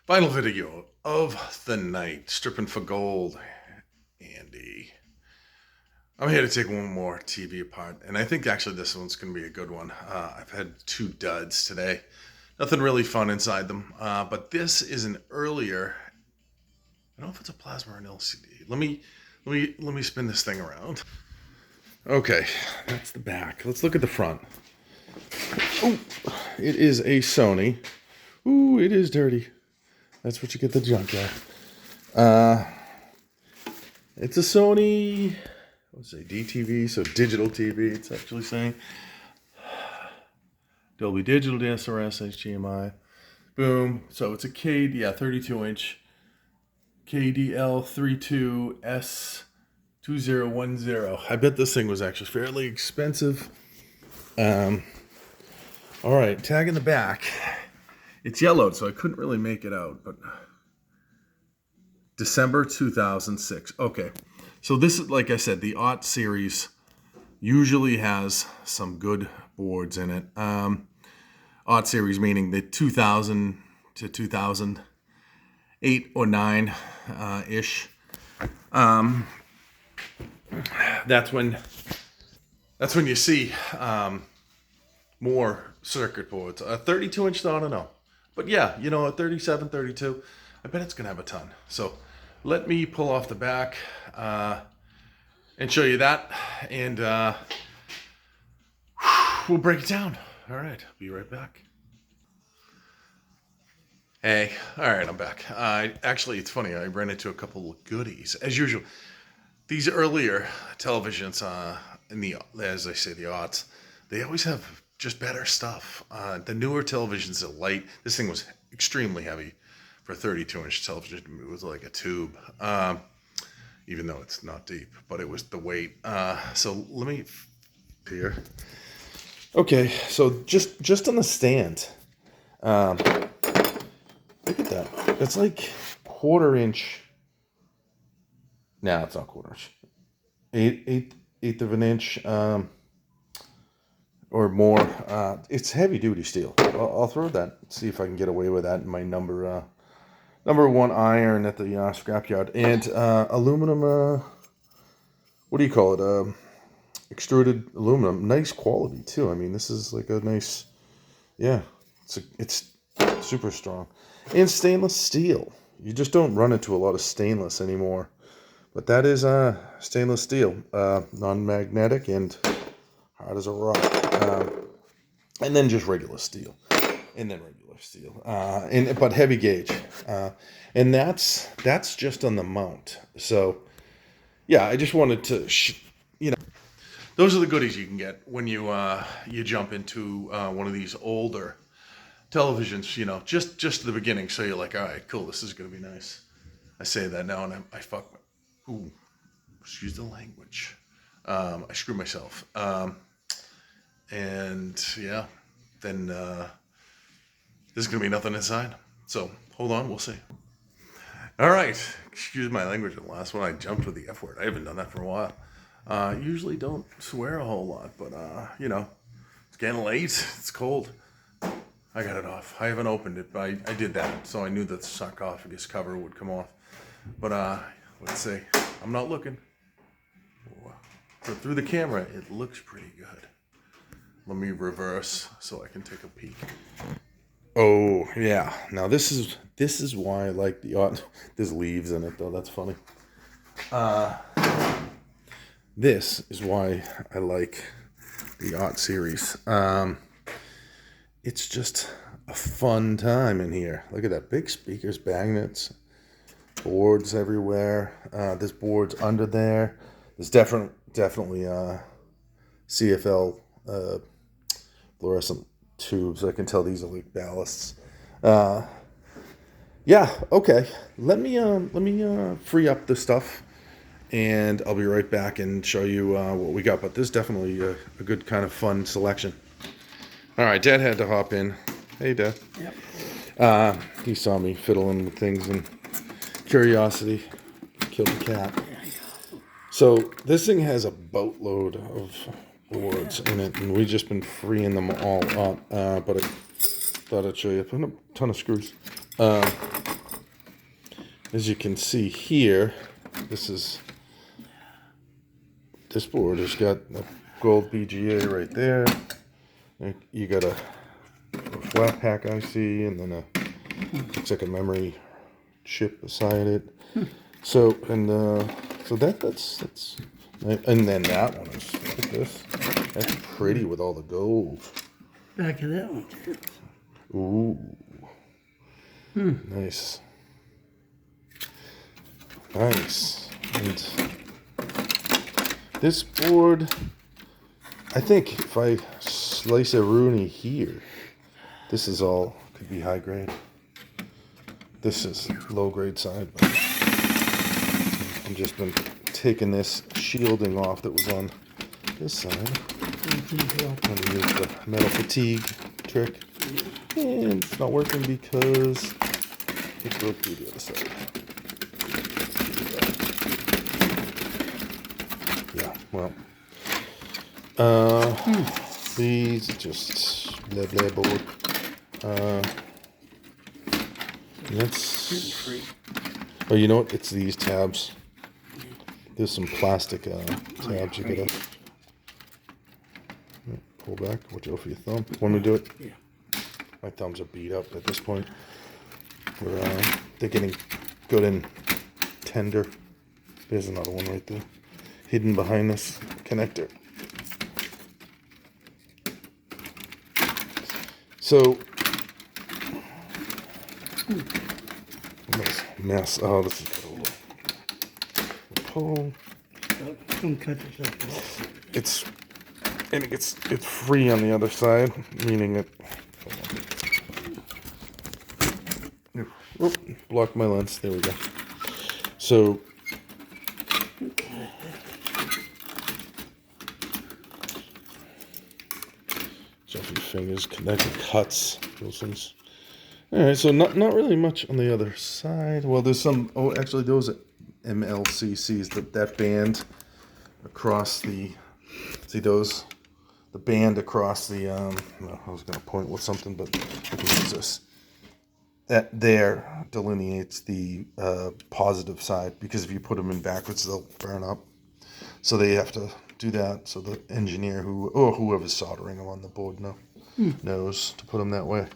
Final video of the night. Stripping for gold. Andy. I'm here to take one more TV apart. And I think actually this one's going to be a good one. I've had two duds today. Nothing really fun inside them. But this is an earlier... I don't know if it's a plasma or an LCD. Let me spin this thing around. Okay, that's the back. Let's look at the front. Oh, it is a Sony. Ooh, it is dirty. That's what you get the junk at. It's a Sony, let's say DTV, so digital TV, it's actually saying. Dolby Digital, DSRS, HDMI. Boom. So it's a 32-inch KDL 32S2010. I bet this thing was actually fairly expensive. All right, tag in the back. It's yellowed, so I couldn't really make it out, but December 2006. Okay, so this is, like I said, the Aught series usually has some good boards in it. Aught series meaning the 2000 to 2008 or 9 ish. That's when you see more circuit boards. A 32-inch, I don't know. But yeah, you know, a 37, 32, I bet it's going to have a ton. So let me pull off the back and show you that. And we'll break it down. All right, be right back. Hey, all right, I'm back. Actually, it's funny. I ran into a couple of goodies. As usual, these earlier televisions, as I say, the aughts, they always have just better stuff. The newer televisions are light. This thing was extremely heavy for a 32-inch television. It was like a tube, even though it's not deep, but it was the weight. So let me here. Okay, so just on the stand. Look at that. It's like quarter-inch. No, it's not quarter-inch. Eighth of an inch. Or more. It's heavy duty steel. I'll throw that. See if I can get away with that in my number one iron at the scrapyard. And aluminum. What do you call it? Extruded aluminum. Nice quality too. I mean, this is like a nice. Yeah, it's super strong. And stainless steel. You just don't run into a lot of stainless anymore. But that is stainless steel, non-magnetic and hard as a rock. And then just regular steel, and then regular steel, but heavy gauge, and that's just on the mount. So, yeah, I just wanted to, those are the goodies you can get when you jump into one of these older televisions. You know, just the beginning. So you're like, all right, cool, this is gonna be nice. I say that now, and I fuck. Ooh, excuse the language. I screw myself. And yeah, then there's going to be nothing inside. So hold on, we'll see. All right, excuse my language. The last one I jumped with the F word. I haven't done that for a while. Usually don't swear a whole lot, but you know, it's getting late. It's cold. I got it off. I haven't opened it, but I did that, so I knew that the sarcophagus cover would come off. But let's see. I'm not looking. So through the camera, it looks pretty good. Let me reverse so I can take a peek. Oh yeah. Now this is why I like the Aught. There's leaves in it though. That's funny. This is why I like the Aught series. It's just a fun time in here. Look at that, big speakers, magnets, boards everywhere. There's boards under there. There's definitely CFL. Fluorescent tubes. I can tell these are like ballasts. Yeah, okay. Let me free up the stuff, and I'll be right back and show you what we got. But this is definitely a good kind of fun selection. All right, Dad had to hop in. Hey, Dad. Yep. He saw me fiddling with things and curiosity killed the cat. So this thing has a boatload of boards in it, and we've just been freeing them all up, but I thought I'd show you. I put a ton of screws. as you can see here, this board has got a gold BGA right there. You got a flat pack IC, and then looks like a memory chip beside it. So that's and then that one is, look at this. That's pretty with all the gold. Back of that one too. Ooh. Nice. Nice. And this board, I think if I slice a Rooney here, this is all, could be high grade. This is low grade side. But I've just been taking this shielding off that was on this side. I'm going to use the metal fatigue trick. And it's not working because it broke through the other side. Yeah, well. These are just blah blah board. That's. Oh, you know what? It's these tabs. There's some plastic tabs you gotta pull back. Watch out for your thumb. Want me to do it? Yeah. My thumbs are beat up at this point. They're getting good and tender. There's another one right there, hidden behind this connector. So, nice mess. Oh, this is good. Pull. Don't cut yourself off. It's free on the other side, meaning it. Oop, blocked my lens. There we go. So. Jumpy fingers, connected cuts, Wilson's. All right, so not really much on the other side. Well, there's some. Oh, actually, those MLCCs. That band across the. See those? The band across the. Well, I was going to point with something, but I can use this. That there delineates the positive side, because if you put them in backwards, they'll burn up. So they have to do that. So the engineer or whoever's soldering them on the board knows to put them that way.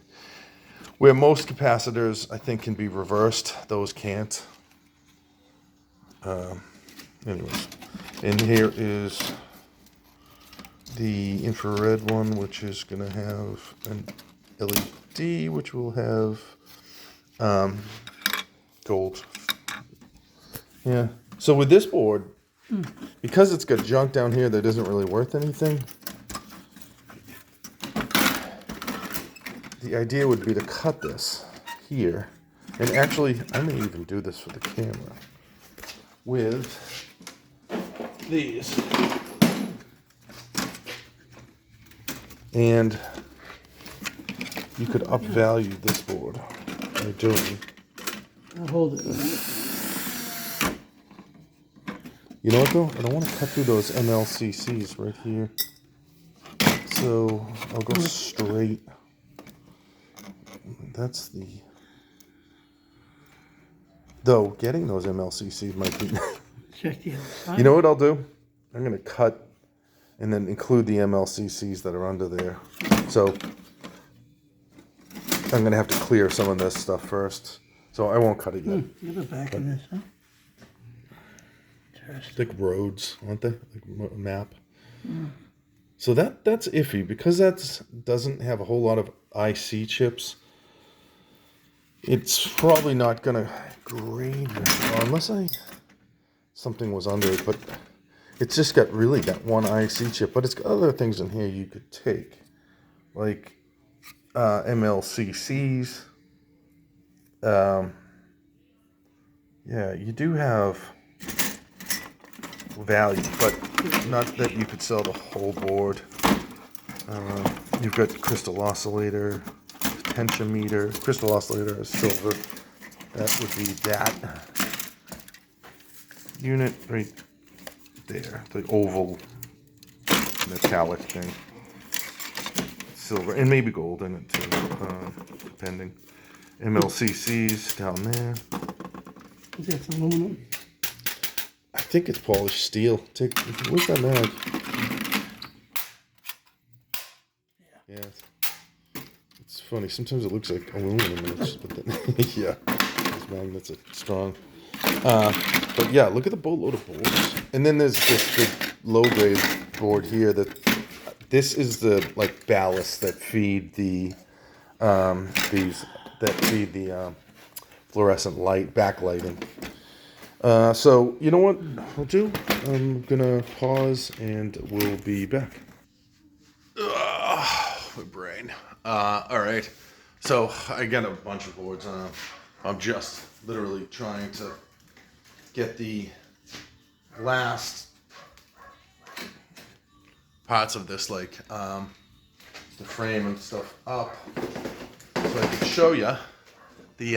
Where most capacitors, I think, can be reversed, those can't. Anyways, and here is the infrared one, which is going to have an LED, which will have gold. Yeah. So with this board, because it's got junk down here that isn't really worth anything, the idea would be to cut this here. And actually, I may even do this for the camera with these. And you could upvalue this board by doing. I'll hold it. You know what though? I don't want to cut through those MLCCs right here. So I'll go straight. That's the. Though getting those MLCCs might be. Check the other side. You know what I'll do? I'm going to cut and then include the MLCCs that are under there. So I'm going to have to clear some of this stuff first. So I won't cut it yet. Look at the back of this, huh? Like roads, aren't they? Like a map. So that's iffy, because that doesn't have a whole lot of IC chips. It's probably not gonna grade very well, unless something was under it. But it's just got really that one IC chip. But it's got other things in here you could take, like MLCCs. Yeah, you do have value, but not that you could sell the whole board. You've got crystal oscillator, potentiometer. Crystal oscillator is silver. That would be that unit right there, the oval metallic thing. Silver, and maybe gold in it too, depending. MLCCs down there. Is that aluminum? I think it's polished steel. Where's that mag? Yeah. It's funny. Sometimes it looks like aluminum, but then, yeah, those magnets are strong. But yeah, look at the boatload of boards. And then there's this big low-grade board here this is the like ballast that feed the fluorescent light backlighting. So you know what I'll do? I'm gonna pause and we'll be back. My brain. All right. So I got a bunch of boards. I'm just literally trying to get the last parts of this, like the frame and stuff up, so I can show you the.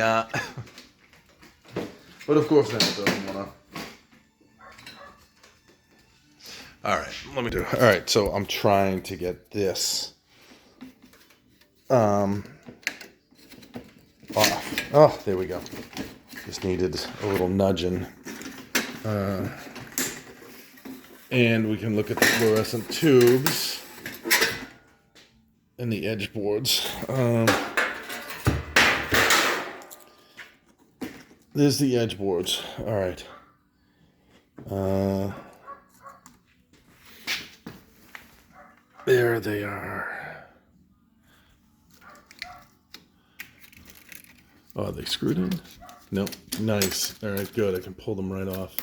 But of course, then it doesn't wanna. All right, let me do it. All right, so I'm trying to get this off. Oh, there we go. Just needed a little nudging. And we can look at the fluorescent tubes and the edge boards. There's the edge boards. All right. There they are. Oh, are they screwed in? Nope. Nice. All right, good. I can pull them right off.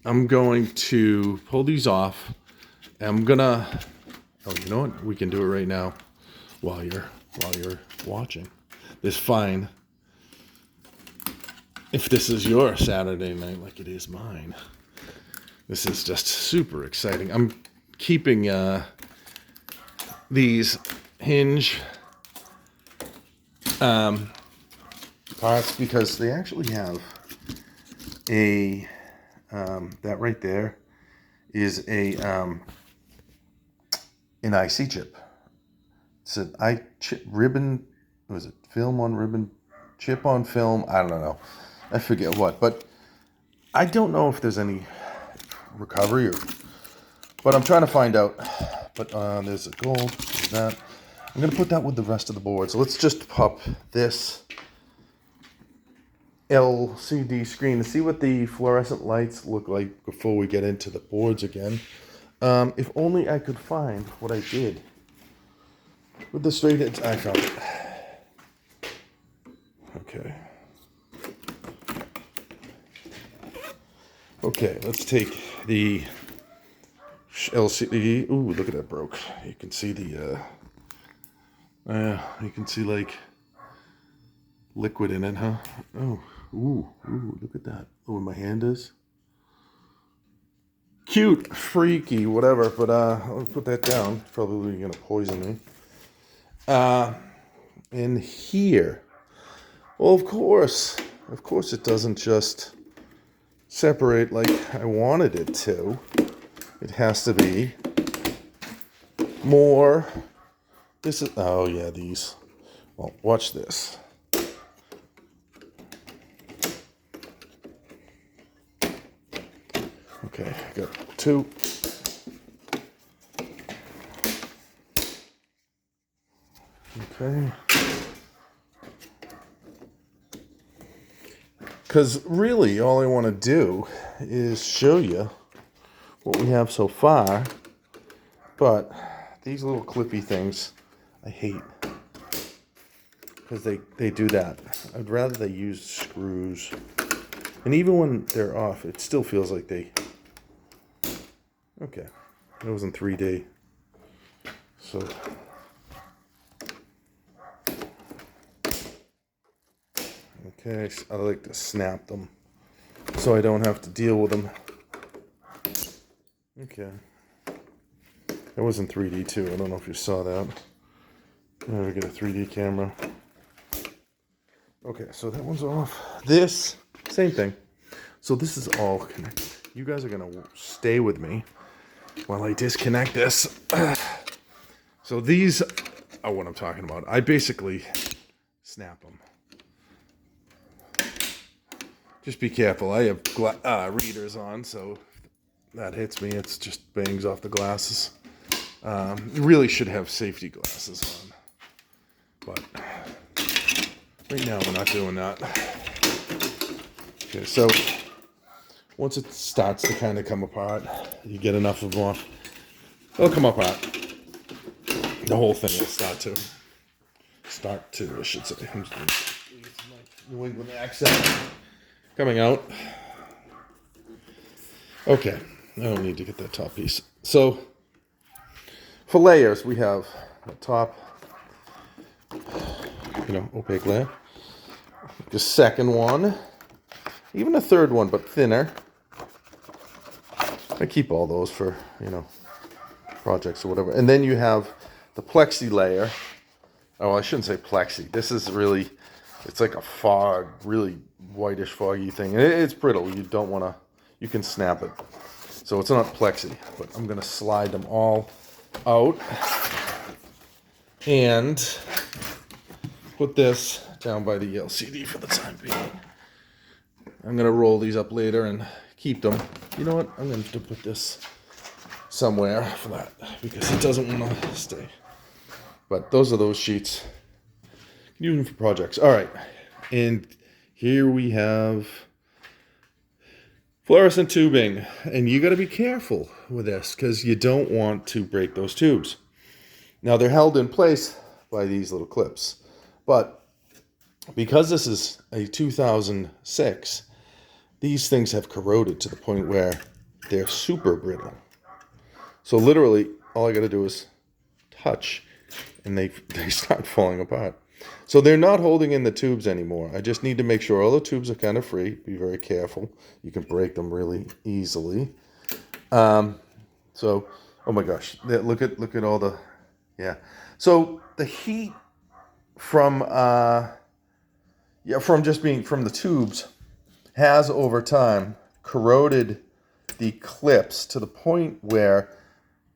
I'm going to pull these off. I'm gonna. Oh, you know what? We can do it right now, while you're watching. It's fine. If this is your Saturday night, like it is mine, this is just super exciting. I'm keeping these hinge parts because they actually have a. That right there is an IC chip. It's an ribbon. Was it film on ribbon? Chip on film? I don't know. I forget what. But I don't know if there's any recovery but I'm trying to find out. But there's a gold. There's that. I'm gonna put that with the rest of the board. So let's just pop this LCD screen to see what the fluorescent lights look like before we get into the boards again. If only I could find what I did with the straight edge. I found it. Okay. Okay, let's take the LCD. Ooh, look at that broke. You can see the you can see like liquid in it, huh? Oh, ooh, look at that. Oh, where my hand is. Cute, freaky, whatever. But I'll put that down. Probably gonna poison me. In here, well, of course it doesn't just separate like I wanted it to. It has to be more. This is, oh yeah, these. Well, watch this. Okay, I got two. Okay. Because really, all I want to do is show you what we have so far. But these little clippy things, I hate. Because they do that. I'd rather they use screws. And even when they're off, it still feels like they... Okay. It was in 3D. So... Okay, I like to snap them so I don't have to deal with them. Okay. It was in 3D too. I don't know if you saw that. Now we get a 3D camera. Okay, so that one's off. This, same thing. So this is all connected. You guys are going to stay with me while I disconnect this. So these are what I'm talking about. I basically snap them. just be careful. I have readers on, so if that hits me, it's just bangs off the glasses. You really should have safety glasses on, but right now we're not doing that. Okay, so once it starts to kind of come apart, you get enough of them off, it'll come apart. The whole thing will start to, I should say. I'm just gonna use my New England accent coming out. Okay, I don't need to get that top piece. So, for layers, we have the top, opaque layer. The second one, even a third one, but thinner. I keep all those for, projects or whatever. And then you have the plexi layer. Oh, I shouldn't say plexi. This is really, it's like a fog, really whitish foggy thing. And it's brittle. You don't want to, you can snap it. So it's not plexi, but I'm going to slide them all out and put this down by the LCD for the time being. I'm going to roll these up later and keep them. You know what? I'm going to have to put this somewhere for that because it doesn't want to stay. But those are those sheets. You can use them for projects. All right. And here we have fluorescent tubing. And you got to be careful with this because you don't want to break those tubes. Now they're held in place by these little clips. But because this is a 2006, these things have corroded to the point where they're super brittle. So literally, all I got to do is touch, and they start falling apart. So they're not holding in the tubes anymore. I just need to make sure all the tubes are kind of free. Be very careful. You can break them really easily. So, oh my gosh, look at all the, yeah. So the heat from just being from the tubes has over time corroded the clips to the point where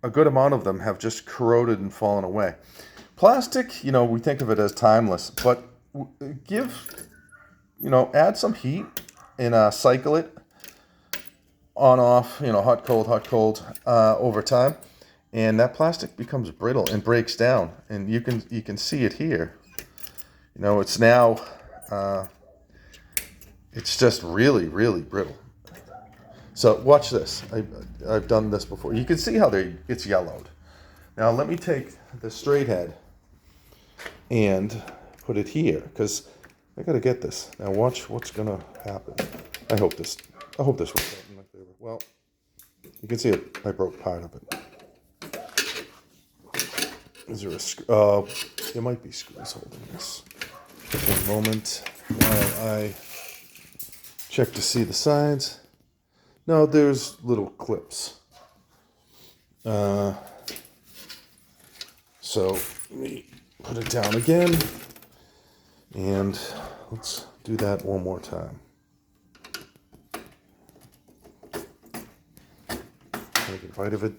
a good amount of them have just corroded and fallen away. Plastic, we think of it as timeless, but add some heat and cycle it on off, hot, cold, over time, and that plastic becomes brittle and breaks down. And you can see it here. It's now, it's just really, really brittle. So watch this. I've done this before. You can see how it's yellowed. Now let me take the straight head and put it here because I got to get this. Now watch what's gonna happen. I hope this works out in my favor. Well, you can see it. I broke part of it. Is there a screw? There might be screws holding this. Just one moment while I check to see the sides. No, there's little clips. So let me put it down again. And let's do that one more time. Take a bite of it.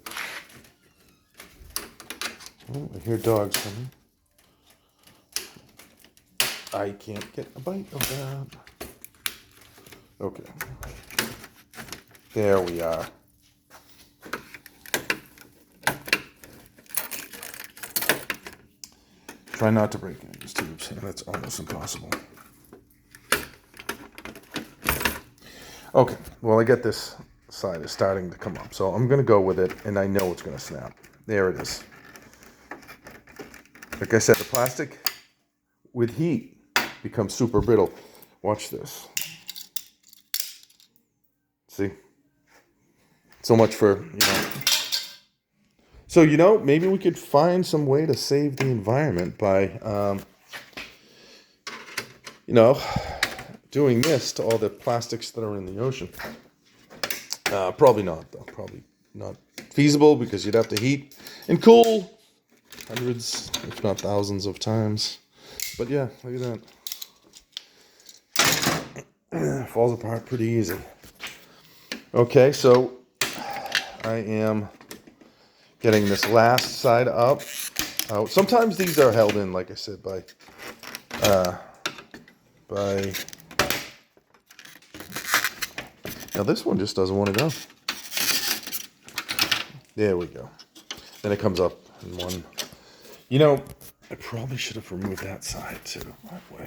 Oh, I hear dogs coming. I can't get a bite of that. Okay. There we are. Try not to break any of these tubes. That's almost impossible. Okay, well I get this side is starting to come up. So I'm going to go with it, and I know it's going to snap. There it is. Like I said, the plastic with heat becomes super brittle. Watch this. See? So much for, So, maybe we could find some way to save the environment by, doing this to all the plastics that are in the ocean. Probably not, though. Probably not feasible because you'd have to heat and cool hundreds, if not thousands of times. But yeah, look at that. Falls apart pretty easy. Okay, so I am getting this last side up. Sometimes these are held in, like I said, by Now this one just doesn't want to go. There we go. Then it comes up in one. You know, I probably should have removed that side too. That way.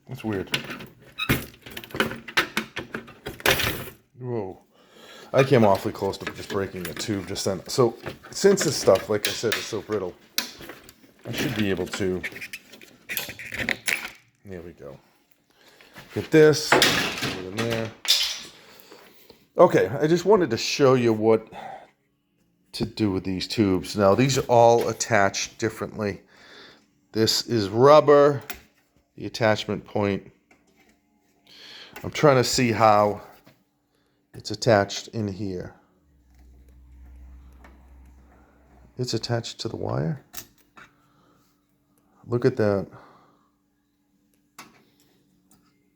That's weird. Whoa. I came awfully close to just breaking a tube just then. So, since this stuff, like I said, is so brittle, I should be able to... There we go. Get this. Put it in there. Okay, I just wanted to show you what to do with these tubes. Now, these are all attached differently. This is rubber, the attachment point. I'm trying to see how it's attached in here. It's attached to the wire. Look at that.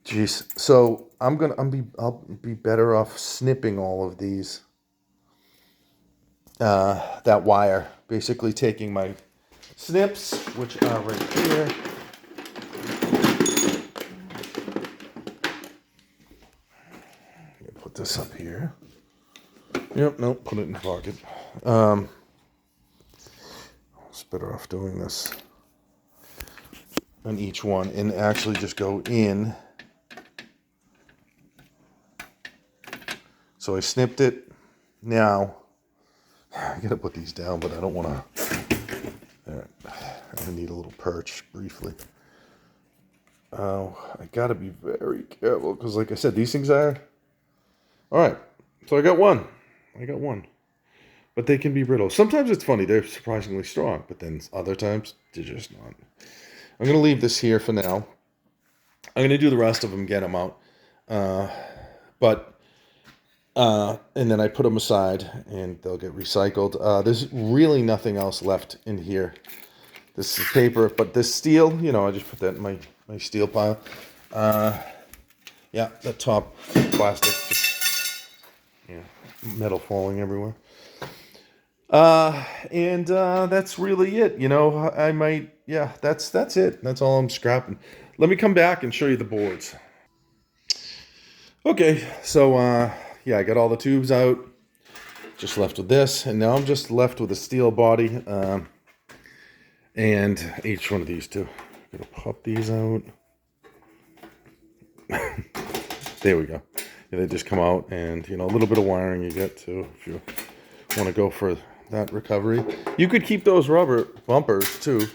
Jeez. So I'll be better off snipping all of these. That wire. Basically taking my snips, which are right here. Put this up here. Yep, nope, put it in the pocket. It's better off doing this on each one and actually just go in. So I snipped it. Now, I gotta put these down, but I don't wanna. Alright, I'm gonna need a little perch briefly. Oh, I gotta be very careful because, like I said, these things are. Alright, so I got one. But they can be brittle. Sometimes it's funny, they're surprisingly strong, but then other times, they're just not. I'm going to leave this here for now. I'm going to do the rest of them, get them out. And then I put them aside, and they'll get recycled. There's really nothing else left in here. This is paper, but this steel, I just put that in my steel pile. Yeah, that top plastic, metal falling everywhere. And that's really it. I might, that's it. That's all I'm scrapping. Let me come back and show you the boards. Okay, so, I got all the tubes out. Just left with this, and now I'm just left with a steel body, and each one of these two. I'm gonna pop these out. There we go. They just come out, and, a little bit of wiring you get, too, if you want to go for that recovery. You could keep those rubber bumpers too,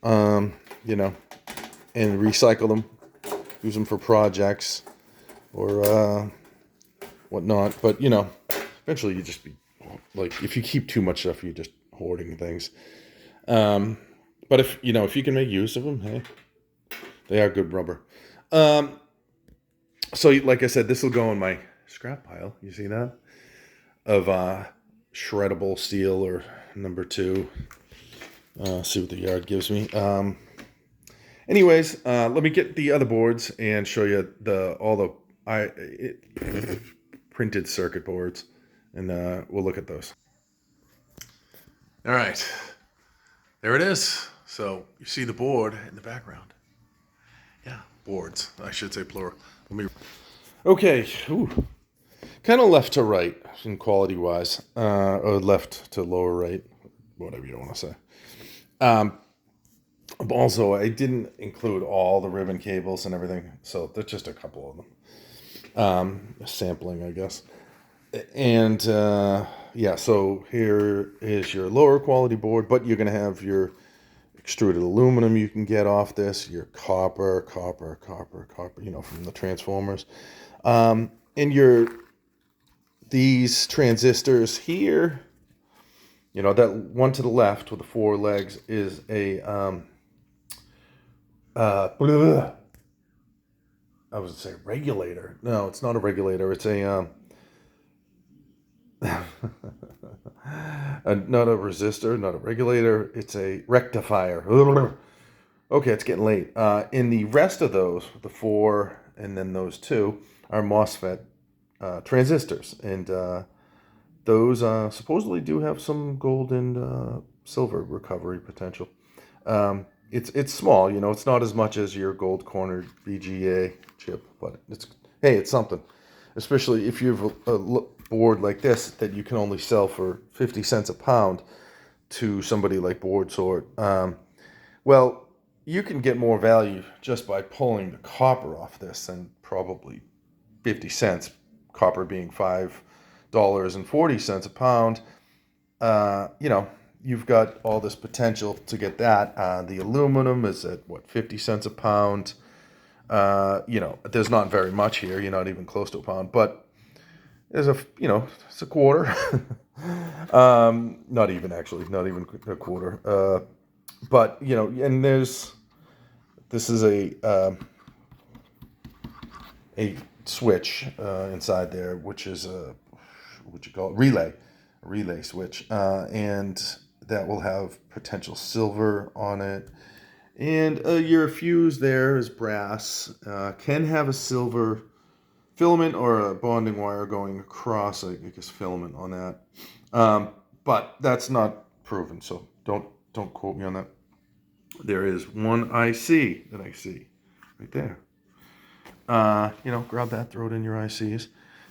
and recycle them, use them for projects or whatnot. But eventually you just be like, if you keep too much stuff, you're just hoarding things. But if if you can make use of them, hey, they are good rubber. So like I said, this will go in my scrap pile. You see that? Of shreddable steel or number 2. See what the yard gives me. Anyways, let me get the other boards and show you all the printed circuit boards, and we'll look at those. All right, there it is. So you see the board in the background. Yeah, boards. I should say plural. Okay. Ooh. Kind of left to right in quality wise, or left to lower right, whatever you want to say. Also, I didn't include all the ribbon cables and everything, so there's just a couple of them. Sampling, I guess. And so here is your lower quality board, but you're going to have your extruded aluminum you can get off this, your copper, from the transformers. And these transistors here, that one to the left with the 4 legs is a, I was say regulator. No, it's not a regulator. It's a, not a resistor, not a regulator. It's a rectifier. Okay, it's getting late. In the rest of those, the 4 and then those 2 are MOSFET transistors, and those supposedly do have some gold and silver recovery potential. it's small, you know, it's not as much as your gold cornered VGA chip, but it's something. Especially if you have a board like this that you can only sell for 50 cents a pound to somebody like Board Sort. Well, you can get more value just by pulling the copper off this than probably 50 cents, copper being $5.40 a pound. You know, you've got all this potential to get that. The aluminum is at, what, 50 cents a pound. You know, there's not very much here. You're not even close to a pound, but there's it's a quarter. Not even actually, not even a quarter. But, you know, and this is a switch inside there, which is what you call it, a relay switch, and that will have potential silver on it. And your fuse there is brass, can have a silver filament or a bonding wire going across, I guess, filament on that. But that's not proven, so don't quote me on that. There is one IC that I see right there. You know, grab that, throw it in your ICs.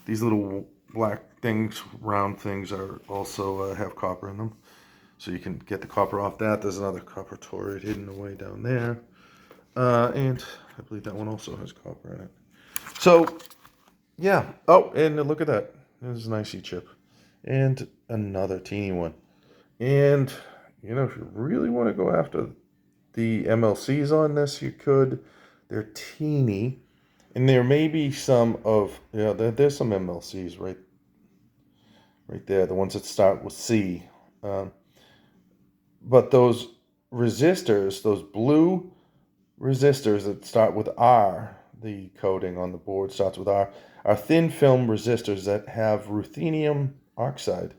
These little black things, round things, are also have copper in them, so you can get the copper off that. There's another copper toroid hidden away down there, and I believe that one also has copper in it. So, yeah. Oh, and look at that. There's an IC chip, and another teeny one. And you know, if you really want to go after the MLCs on this, you could. They're teeny. And there may be some of, there's some MLCs right there, the ones that start with C. But those resistors, those blue resistors that start with R, the coding on the board starts with R, are thin film resistors that have ruthenium oxide,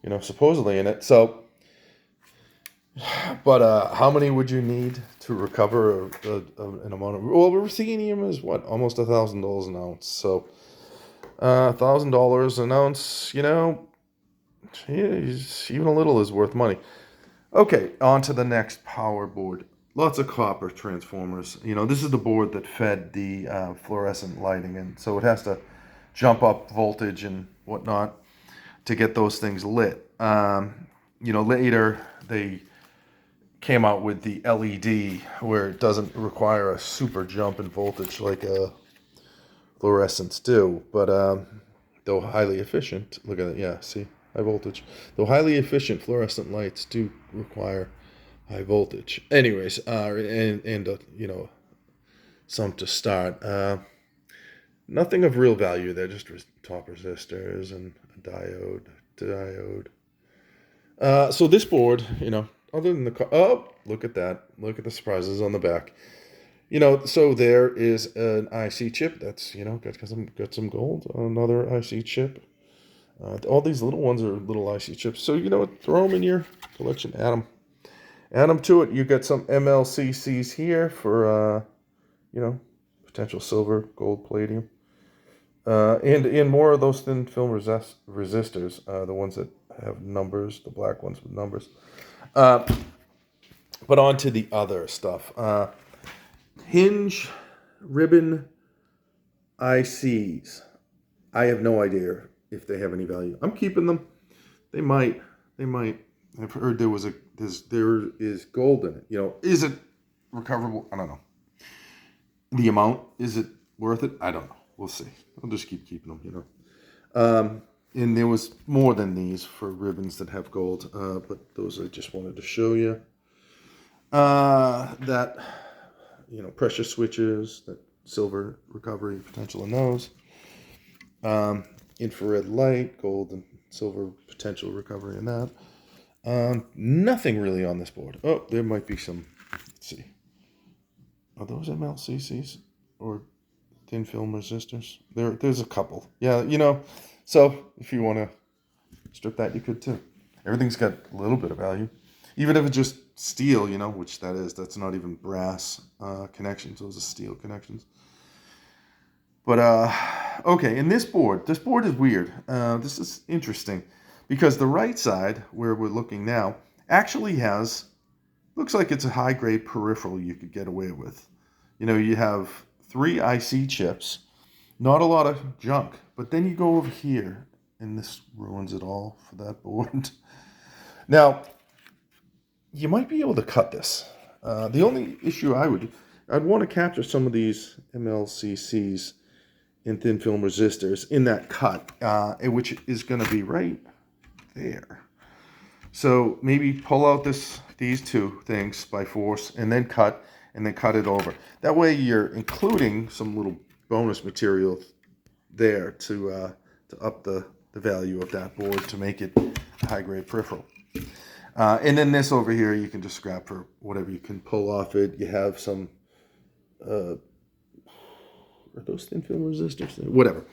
you know, supposedly in it. So, but how many would you need to recover an amount of? Well, ruthenium is what, almost $1,000 an ounce. So, $1,000 an ounce, you know, even a little is worth money. Okay, on to the next power board. Lots of copper transformers. You know, this is the board that fed the fluorescent lighting, and so it has to jump up voltage and whatnot to get those things lit. You know, later they came out with the LED, where it doesn't require a super jump in voltage like fluorescents do, but though highly efficient. Look at it, yeah, see, high voltage. Though highly efficient, fluorescent lights do require high voltage. Anyways, and you know, some to start. Nothing of real value there, just top resistors and a diode. So this board, you know, other than look at that. Look at the surprises on the back. You know, so there is an IC chip that's, you know, got some gold. Another IC chip. All these little ones are little IC chips. So, you know what, throw them in your collection. Add them to it. You got some MLCCs here for, you know, potential silver, gold, palladium. And more of those thin film resistors, the ones that have numbers, the black ones with numbers. But on to the other stuff. Hinge ribbon ICs. I have no idea if they have any value. I'm keeping them. They might. I've heard there is gold in it. You know, is it recoverable? I don't know. The amount, is it worth it? I don't know. We'll see. I'll just keeping them, you know. And there was more than these for ribbons that have gold, but those I just wanted to show you. That, you know, pressure switches, that silver recovery potential in those. Infrared light, gold and silver potential recovery in that. Nothing really on this board. Oh, there might be some. Let's see. Are those MLCCs or thin film resistors? There's a couple. Yeah, you know. So if you want to strip that, you could too. Everything's got a little bit of value, even if it's just steel. You know, which that is. That's not even brass connections. Those are steel connections. But okay, and this board is weird. This is interesting because the right side, where we're looking now, actually has looks like it's a high-grade peripheral you could get away with. You know, you have 3 IC chips, not a lot of junk. But then you go over here, and this ruins it all for that board. Now, you might be able to cut this. The only issue I'd want to capture some of these MLCCs in thin film resistors in that cut, which is going to be right there. So maybe pull out these two things by force and then cut it over. That way you're including some little bonus material there to up the value of that board to make it a high-grade peripheral. And then this over here you can just scrap for whatever you can pull off it. You have some, are those thin film resistors? Whatever.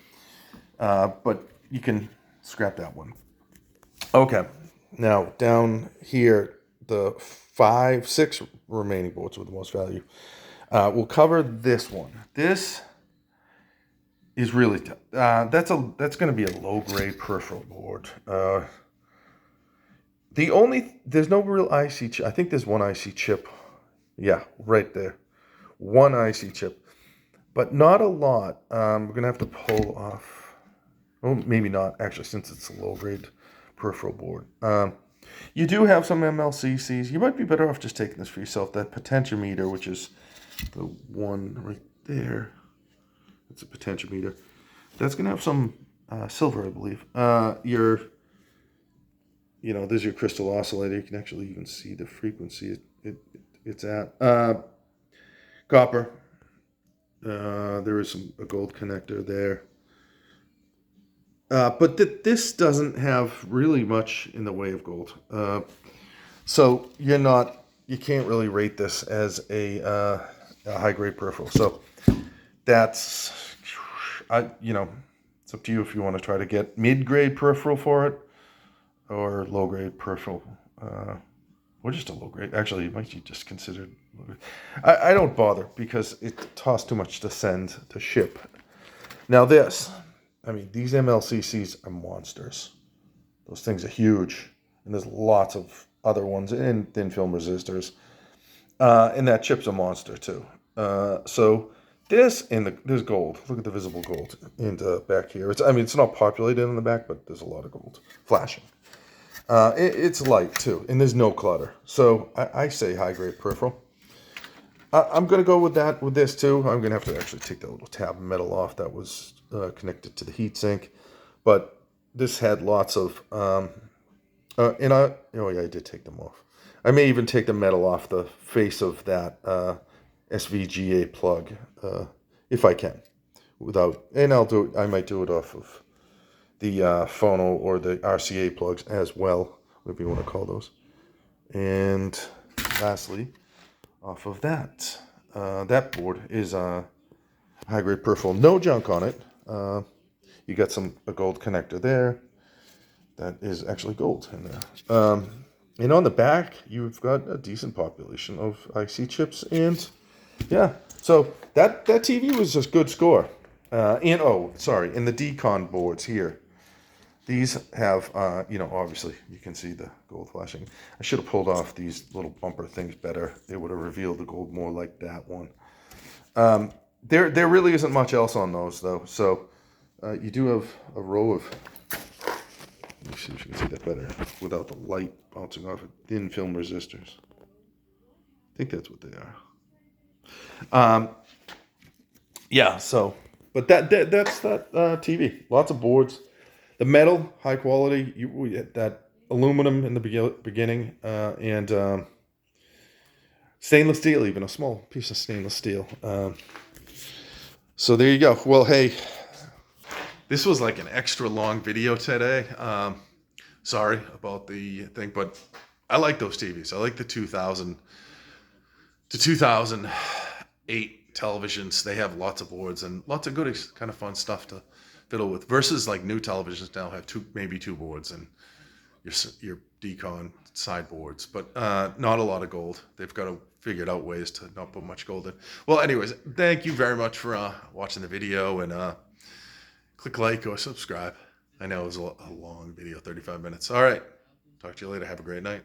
But you can scrap that one. Okay. Now, down here, the 6 remaining boards with the most value. We'll cover this one. This is really tough. That's going to be a low-grade peripheral board. There's no real IC chip. I think there's one IC chip. Yeah, right there. One IC chip. But not a lot. We're going to have to pull off. Oh, maybe not, actually, since it's a low-grade peripheral board. You do have some MLCCs. You might be better off just taking this for yourself. That potentiometer, which is the one right there. It's a potentiometer. That's going to have some silver, I believe. There's your crystal oscillator. You can actually even see the frequency it's at. Copper. There is a gold connector there. But this doesn't have really much in the way of gold. So you can't really rate this as a high-grade peripheral. So it's up to you if you want to try to get mid-grade peripheral for it or low-grade peripheral, or just a low-grade. Actually, you might just consider low-grade. I don't bother because it costs too much to send to ship. Now these MLCCs are monsters. Those things are huge, and there's lots of other ones in thin film resistors, and that chip's a monster too. So this there's gold. Look at the visible gold in the back here. It's not populated in the back, but there's a lot of gold flashing. It's light too, and there's no clutter. So I say high-grade peripheral. I'm going to go with that with this too. I'm going to have to actually take that little tab metal off that was connected to the heatsink. But this had lots of, I did take them off. I may even take the metal off the face of that SVGA plug if I can. I might do it off of the phono or the RCA plugs as well, whatever you want to call those. And lastly, off of that. That board is a high-grade peripheral, no junk on it. You got a gold connector there. That is actually gold in there. And on the back, you've got a decent population of IC chips, and yeah. So that TV was a good score. And the decon boards here. These have, obviously you can see the gold flashing. I should have pulled off these little bumper things better. It would have revealed the gold more like that one. There really isn't much else on those though. So you do have a row of, let me see if you can see that better without the light bouncing off it, thin film resistors. I think that's what they are. But that's that TV. Lots of boards. The metal, high quality. We had that aluminum in the beginning, and stainless steel, even a small piece of stainless steel. So there you go. Well, hey, this was like an extra long video today. Sorry about the thing, but I like those TVs. I like the 2000 to 2008 televisions. They have lots of boards and lots of goodies, kind of fun stuff to fiddle with, versus like new televisions now have maybe two boards and your decon sideboards, but not a lot of gold. They've got to figure out ways to not put much gold in. Well, anyways, thank you very much for watching the video, and click like or subscribe. I know it was a long video, 35 minutes. All right, talk to you later. Have a great night.